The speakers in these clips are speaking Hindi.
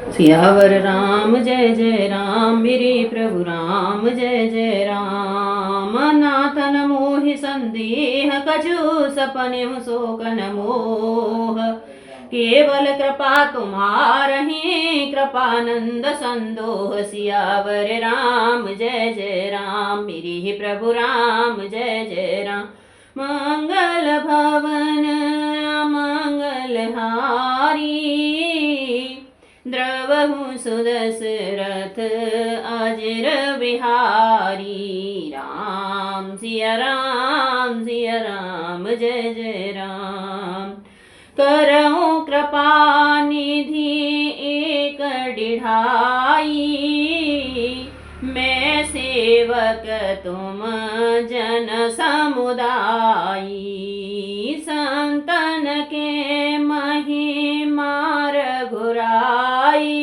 सियावर राम जय जय राम, मेरे प्रभु राम जय जय राम। नाथन मोहि संदेह, कछु सपने शोकन मोह। केवल कृपा तुम्हारही, कृपानंद संदोह। सियावर राम जय जय राम, मेरे प्रभु राम जय जय राम। मंगल भवन मंगल हारी, द्रवहु सुदशरथ अजर बिहारी। राम सिया राम जय जय राम। करहु कृपा निधि एक डिढ़ाई, मैं सेवक तुम जन समुदायी। संतन के महिमा रघुराई,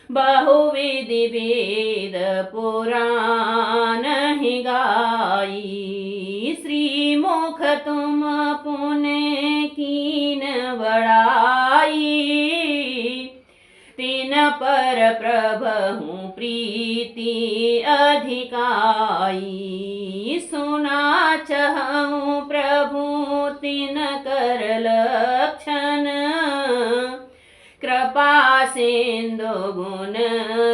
बहुविधि वेद पुराण ही गाई। श्रीमुख तुम पुण्य कीन बड़ाई, तिन पर प्रभु प्रीति अधिकाई। सुना चहु प्रभु तिन कर लक्षण, कृपा सिंधु गुण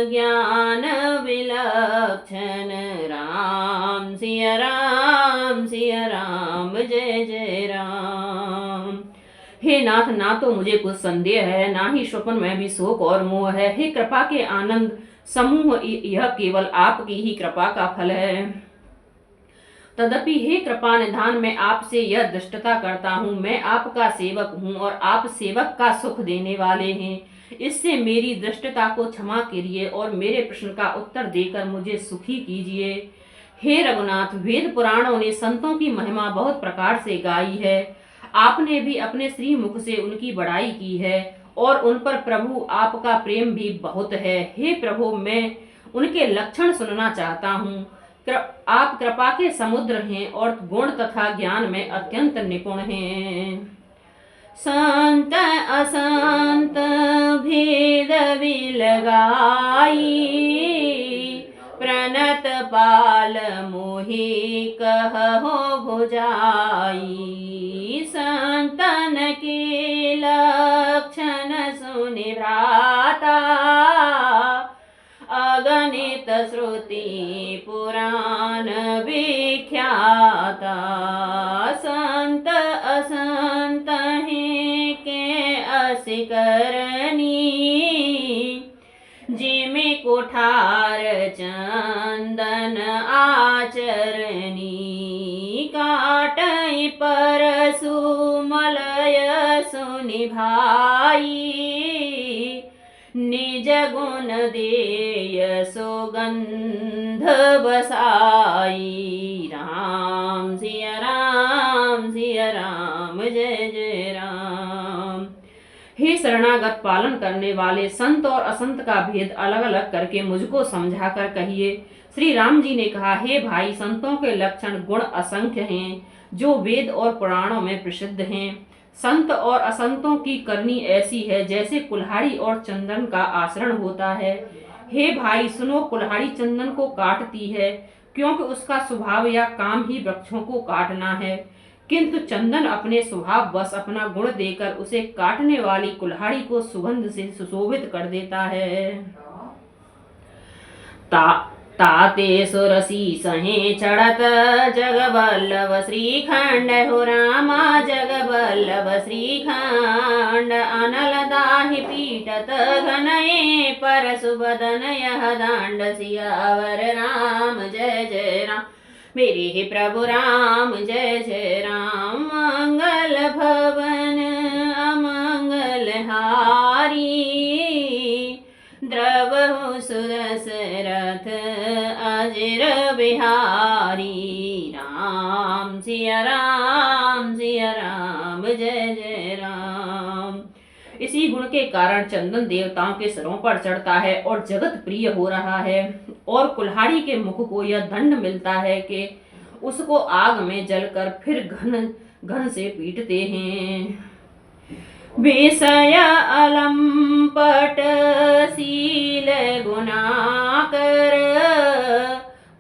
ज्ञान विलक्षण। राम सिया राम जय जय राम। हे नाथ, ना तो मुझे कुछ संदेह है, ना ही स्वप्न में भी शोक और मोह है। हे कृपा के आनंद समूह, यह केवल आपकी ही कृपा का फल है। तदपि हे कृपा निधान, मैं आपसे यह दृष्टता करता हूँ, मैं आपका सेवक हूँ और आप सेवक का सुख देने वाले हैं। इससे मेरी दृष्टता को क्षमा कीजिए और मेरे प्रश्न का उत्तर देकर मुझे सुखी कीजिए। हे रघुनाथ, वेद पुराणों ने संतों की महिमा बहुत प्रकार से गाई है। आपने भी अपने श्री मुख से उनकी बड़ाई की है और उन पर प्रभु आपका प्रेम भी बहुत है। हे प्रभु, मैं उनके लक्षण सुनना चाहता हूँ। आप कृपा के समुद्र हैं और गुण तथा ज्ञान में अत्यंत निपुण हैं। संत असंत भेद विलगाई, प्रणत पाल मोहि कहो भुजाई। संतन के लक्षण सुनि भ्राता, अगणित श्रुति पुराण विख्याता। संत असंत हैं के असी करनी, जिमि कुठार चंदन आचरणी। काटई परसु मलय सुनि भाई, निज गुण देय सुगंध बसाई। राम सिया राम जय जय राम। हे शरणागत पालन करने वाले, संत और असंत का भेद अलग अलग करके मुझको समझा कर कहिए। श्री राम जी ने कहा, हे भाई, संतों के लक्षण गुण असंख्य हैं, जो वेद और पुराणों में प्रसिद्ध हैं। संत और असंतों की करनी ऐसी है जैसे कुल्हाड़ी और चंदन का आचरण होता है। हे भाई सुनो, कुल्हाड़ी चंदन को काटती है, क्योंकि उसका स्वभाव या काम ही वृक्षों को काटना है, किंतु चंदन अपने स्वभाव बस अपना गुण देकर उसे काटने वाली कुल्हाड़ी को सुगंध से सुशोभित कर देता है। ताते सुरसी सहे चढ़त, जगबल्लभ श्रीखंड हो रामा जगबल्लभ श्रीखंड। अनल दाहि पीटत घनये, परशु बदन यह दांड। सियावर राम जय जय राम, मेरे हे प्रभु राम जय जय राम। मंगल भवन अमंगल हारी, द्रवहु सुदशरथ अजर बिहारी। राम सिया राम जय जय राम। इसी गुण के कारण चंदन देवताओं के सिरों पर चढ़ता है और जगत प्रिय हो रहा है, और कुल्हाड़ी के मुख को यह दंड मिलता है कि उसको आग में जलकर फिर घन घन से पीटते हैं। विषय अलंपन संपट शील गुनाकर,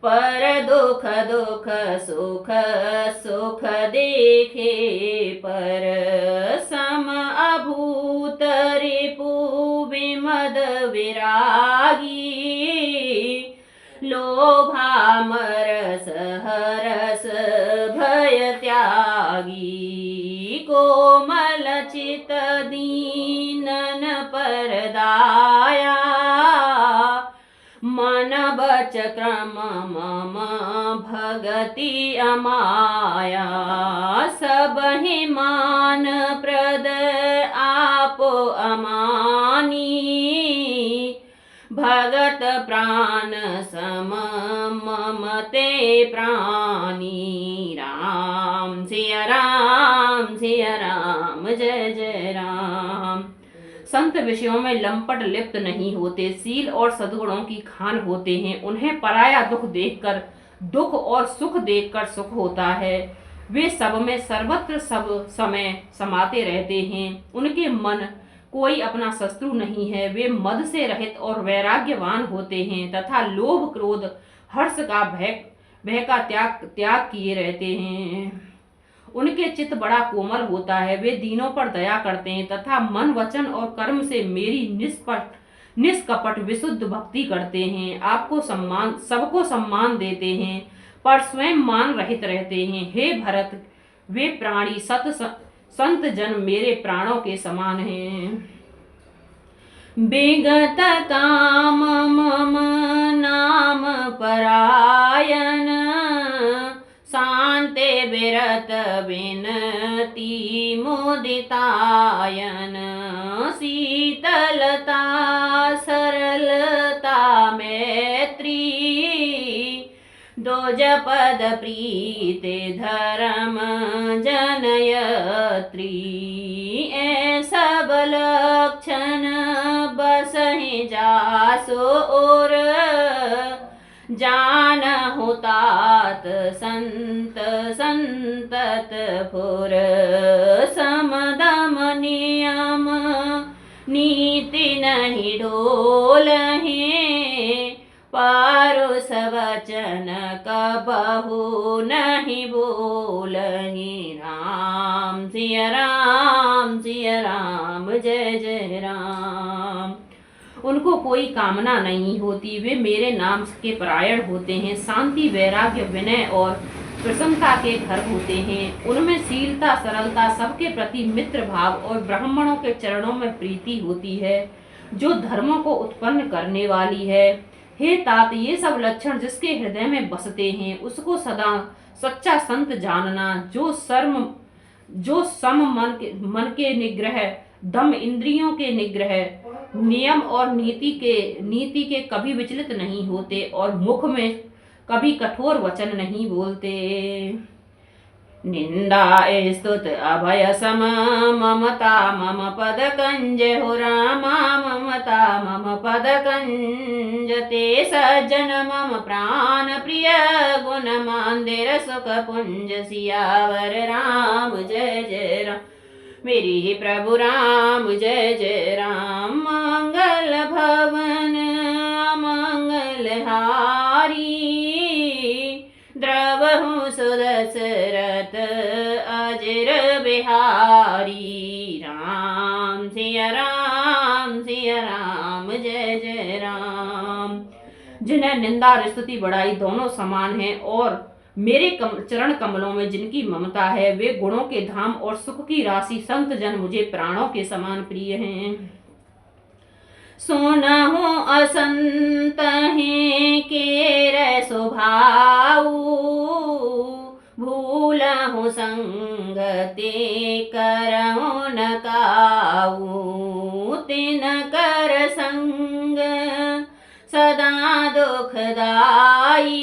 पर दुख दुख सुख सुख देखे पर, सम अभूत रिपु विमद विरागी, लोभामरस हरस भय त्यागी, कोमल चित दीनन पर दाया, मन बच क्रम मम भगति अमाया, सब ही मान प्रद आप अमानी, भगत प्राण सम मम ते प्राणी, राम सिया राम सिया राम जय जय राम। संत विषयों में लंपट लिप्त नहीं होते, शील और सद्गुणों की खान होते हैं। उन्हें पराया दुख देखकर दुख और सुख देखकर सुख होता है। वे सब में सर्वत्र सब समय समाते रहते हैं। उनके मन कोई अपना शत्रु नहीं है। वे मद से रहित और वैराग्यवान होते हैं तथा लोभ क्रोध हर्ष का भय का त्याग किए रहते हैं। उनके चित्त बड़ा कोमल होता है। वे दीनों पर दया करते हैं तथा मन वचन और कर्म से मेरी निष्कपट विशुद्ध भक्ति करते हैं। सबको सम्मान देते हैं पर स्वयं मान रहित रहते हैं। हे भरत, वे प्राणी संत जन मेरे प्राणों के समान हैं। विगत काम मम नाम परायण, शांते विरत विनती मुदितायन, शीतलता सरलता मैत्री, दोजपद प्रीते धर्म जनयत्री, सब लक्षण बसहि जासो और, जान हुतात संत संतत फुर, समदम नियम नीति नहीं ढोलहि, पारुष वचन कबहु नहीं बोलहि, राम सिया राम जय जय राम। उनको कोई कामना नहीं होती। वे मेरे नाम के परायण होते हैं। शांति वैराग्य विनय और प्रसन्नता के घर होते हैं। उनमें शीलता सरलता सबके प्रति मित्र भाव और ब्राह्मणों के चरणों में प्रीति होती है जो धर्मों को उत्पन्न करने वाली है। हे तात, ये सब लक्षण जिसके हृदय में बसते हैं उसको सदा सच्चा संत जानना, जो सम मन के निग्रह, दम इंद्रियों के निग्रह, नियम और नीति के कभी विचलित नहीं होते और मुख में कभी कठोर वचन नहीं बोलते। निंदा स्तुत अभय सम ममता मम पद कंज हो रामा, ममता मम पद कंज, ते सज्जन मम प्राण प्रिय, गुण मंदिर सुख पुंज, सियावर राम जय जय राम। मेरी ही प्रभु राम जय जय राम। मंगल भवन अमंगल हारी, द्रवहु सुदशरथ अजर बिहारी, राम सिया राम जय जय राम। जिन्हें निंदा और स्तुति बढ़ाई दोनों समान हैं और मेरे चरण कमलों में जिनकी ममता है, वे गुणों के धाम और सुख की राशि संत जन मुझे प्राणों के समान प्रिय हैं। सुनहु असंत हैं केर स्वभाव, भूलहु संगते करहु न काऊ, तिन कर संग सदा दुखदाई,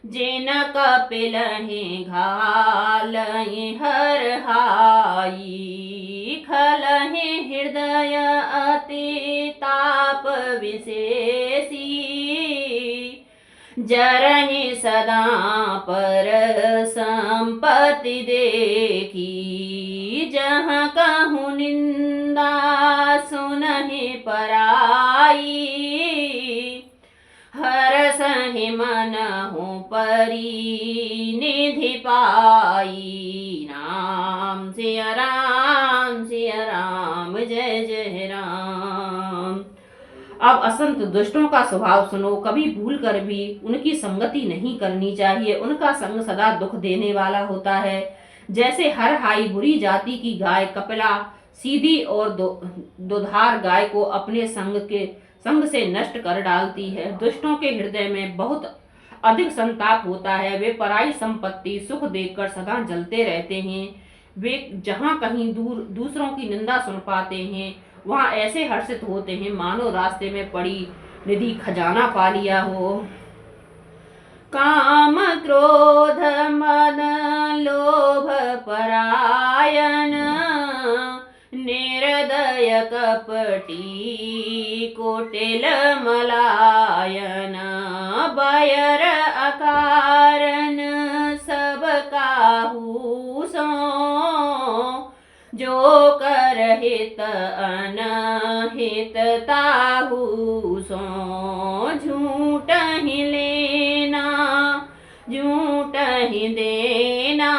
जिन कपिलहि घालहि हर हाई, खलहि हृदय अति ताप विशेषी, जरहि सदा पर संपत्ति देखी, जहाँ कहूँ निंदा सुनहि पराई, हरसहि मनहु परिनिधि पाई। राम सिया राम जय जय राम। अब असंत दुष्टों का स्वभाव सुनो। कभी भूल कर भी उनकी संगति नहीं करनी चाहिए। उनका संग सदा दुख देने वाला होता है। जैसे हर हाई बुरी जाति की गाय कपिला सीधी और दुधार गाय को अपने संग से नष्ट कर डालती है। दुष्टों के हृदय में बहुत अधिक संताप होता है। वे पराई संपत्ति सुख देखकर सदा जलते रहते हैं। वे जहाँ कहीं दूसरों की निंदा सुन पाते हैं वहां ऐसे हर्षित होते हैं मानो रास्ते में पड़ी निधि खजाना पा लिया हो। काम क्रोध मद लोभ परायण, निर्दय कपटी कुटिल मलायन। बैर अकारण सब काहू सो, जो कर हित अनहित ताहू सो। झूठ ही लेना झूठ ही देना,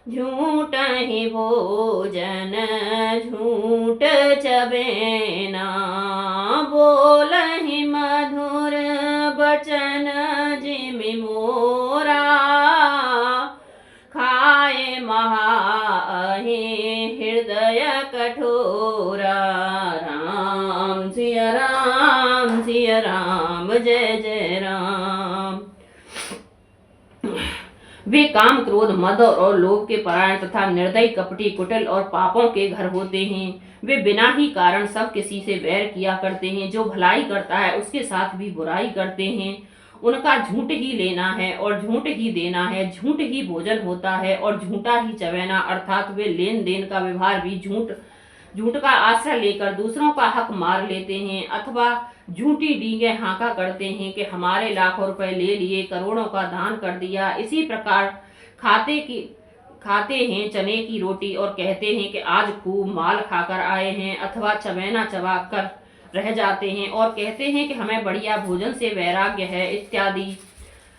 झूठ ही भोजन झूठ चबेना। बोल ही मधुर बचन जिमि मोरा, खाए महाहे हृदय कठोरा। राम सिया राम जय जय राम। वे काम क्रोध मद और लोभ के परायण तथा निर्दयी कपटी कुटिल और पापों के घर होते हैं। वे बिना ही कारण सब किसी से वैर किया करते हैं। जो भलाई करता है उसके साथ भी बुराई करते हैं। उनका झूठ ही लेना है और झूठ ही देना है। झूठ ही भोजन होता है और झूठा ही चबेना, अर्थात वे लेन देन का व्यवहार भी झूठ का आश्रय लेकर दूसरों का हक मार लेते हैं अथवा झूठी डींगे हाँका करते हैं कि हमारे लाखों रुपए ले लिए, करोड़ों का दान कर दिया। इसी प्रकार खाते हैं चने की रोटी और कहते हैं कि आज खूब माल खाकर आए हैं, अथवा चबेना चबा कर रह जाते हैं और कहते हैं कि हमें बढ़िया भोजन से वैराग्य है इत्यादि।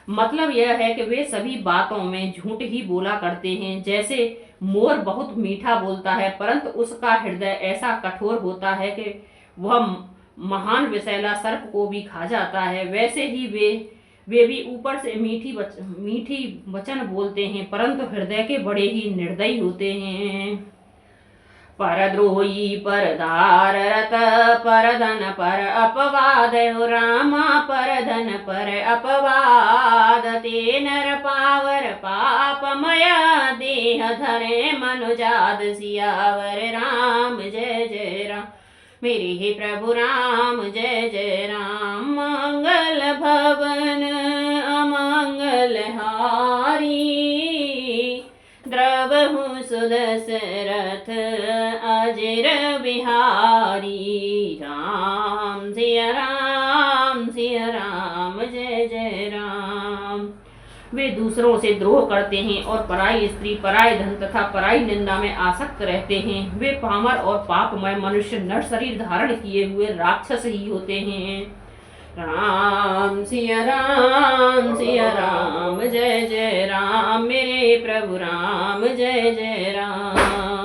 मतलब यह है कि वे सभी बातों में झूठ ही बोला करते हैं। जैसे मोर बहुत मीठा बोलता है परंतु उसका हृदय ऐसा कठोर होता है कि वह महान विषैला सर्प को भी खा जाता है, वैसे ही वे भी ऊपर से मीठी वचन बोलते हैं परंतु हृदय के बड़े ही निर्दयी होते हैं। परद्रोही परदार रत परधन पर अपवाद, रामा परधन पर अपवाद। ते नर पावर पापमय देह धरे मनुजाद, सियावर राम जय जय राम। मेरे हे प्रभु राम जय जय राम। मंगल भवन अमंगल हारी, द्रवहु सुदशरथ अजर बिहारी। राम सिया राम जय जय राम। वे दूसरों से द्रोह करते हैं और पराई स्त्री, पराय धन तथा पराई निंदा में आसक्त रहते हैं। वे पामर और पापमय मनुष्य नर शरीर धारण किए हुए राक्षस ही होते हैं। राम सिया राम जय जय राम। मेरे प्रभु राम जय जय राम।